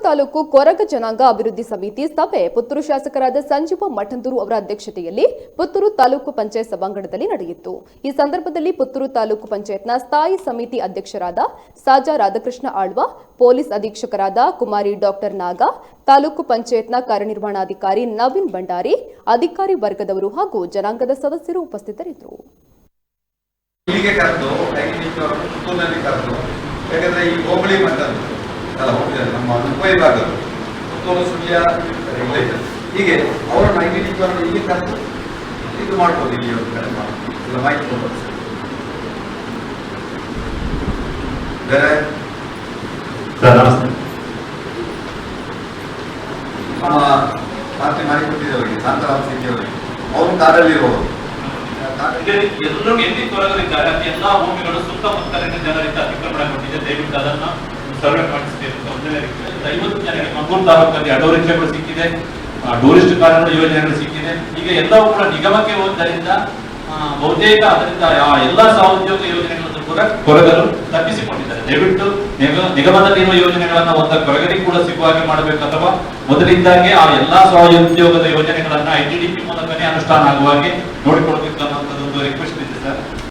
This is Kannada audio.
ತಾಲೂಕು ಕೊರಗ ಜನಾಂಗ ಅಭಿವೃದ್ಧಿ ಸಮಿತಿ ಸಭೆ ಪುತ್ತೂರು ಶಾಸಕರಾದ ಸಂಜೀವ ಮಠಂದೂರು ಅವರ ಅಧ್ಯಕ್ಷತೆಯಲ್ಲಿ ಪುತ್ತೂರು ತಾಲೂಕು ಪಂಚಾಯತ್ ಸಭಾಂಗಣದಲ್ಲಿ ನಡೆಯಿತು. ಈ ಸಂದರ್ಭದಲ್ಲಿ ಪುತ್ತೂರು ತಾಲೂಕು ಪಂಚಾಯತ್ನ ಸ್ಥಾಯಿ ಸಮಿತಿ ಅಧ್ಯಕ್ಷರಾದ ಸಾಜಾ ರಾಧಾಕೃಷ್ಣ ಆಳ್ವ, ಪೊಲೀಸ್ ಅಧೀಕ್ಷಕರಾದ ಕುಮಾರಿ ಡಾಕ್ಟರ್ ನಾಗ, ತಾಲೂಕು ಪಂಚಾಯತ್ನ ಕಾರ್ಯನಿರ್ವಹಣಾಧಿಕಾರಿ ನವೀನ್ ಭಂಡಾರಿ, ಅಧಿಕಾರಿ ವರ್ಗದವರು ಹಾಗೂ ಜನಾಂಗದ ಸದಸ್ಯರು ಉಪಸ್ಥಿತರಿದ್ದರು. ಯಾಕಂದ್ರೆ ಈ ಹೋಬಳಿ ಮಟ್ಟದ್ದು ಎಲ್ಲ ಹೋಗಿದ್ದಾರೆ, ನಮ್ಮ ಉಪವಿಭಾಗದ್ದು ಪುತ್ತೂರು ಸುಳ್ಯ ಹೀಗೆ ಅವರನ್ನು ಐಡೆಂಟಿಫೈ ಹೀಗೆ ಕರೆದು ಇದು ಮಾಡ್ಬೋದು. ಇಲ್ಲಿ ಒಂದು ಕಡೆ ಮಾಡ್ಬೋದು, ಇಲ್ಲ ಮಾಹಿತಿ ಕೊಡ್ಬೋದು. ಬೇರೆ ನಮ್ಮ ಪಾರ್ಟಿ ಮಾಡಿ ಕೊಟ್ಟಿದ್ದವರಿಗೆ ಶಾಂತರಾಮ್ ಸಿಂಗ್ ಅವರಿಗೆ ಅವರು ಕಾರಲ್ಲಿ ಇರೋರು ಎಲ್ಲರೂ ಎಲ್ಲಿ ತೊಡಗಲಿದ್ದಾರೆ ಎಲ್ಲಾ ಭೂಮಿಗಳು ಸುತ್ತಮುತ್ತಲಿನ ಜನರಿಂದ ಅತಿಕ್ರಮಣಗೊಂಡಿದೆ. ದಯವಿಟ್ಟು ಅದನ್ನ ಸರ್ವೆ ಮಾಡಿಸಬೇಕು. 50 ಜನರಿಗೆ ಮಂಗಳೂರು ತಾಲೂಕಲ್ಲಿ ಆಟೋ ರಿಕ್ಷಾಗಳು ಸಿಕ್ಕಿದೆ, ಟೂರಿಸ್ಟ್ ಕಾರುಗಳ ಯೋಜನೆಗಳು ಸಿಕ್ಕಿದೆ. ಈಗ ಎಲ್ಲವೂ ಕೂಡ ನಿಗಮಕ್ಕೆ ಹೋದ್ದರಿಂದ ಬಹುತೇಕ ಅದರಿಂದ ಎಲ್ಲಾ ಸಹೋದ್ಯೋಗ ಯೋಜನೆಗಳನ್ನು ಕೂಡ ಕೊರಗಲು ತಪ್ಪಿಸಿಕೊಂಡಿದ್ದಾರೆ. ದಯವಿಟ್ಟು ನಿಗಮದಲ್ಲಿರುವ ಯೋಜನೆಗಳನ್ನ ಒಂದು ಕೊರಗರಿಗೆ ಕೂಡ ಸಿಗುವ ಹಾಗೆ ಮಾಡಬೇಕು, ಅಥವಾ ಮೊದಲಿದ್ದಾಗೆ ಆ ಎಲ್ಲಾ ಸಹೋದ್ಯೋಗದ ಯೋಜನೆಗಳನ್ನ ITDP ಮೂಲಕನೇ ಅನುಷ್ಠಾನ ಆಗುವ ಹಾಗೆ ನೋಡಿಕೊಳ್ಳಬೇಕು.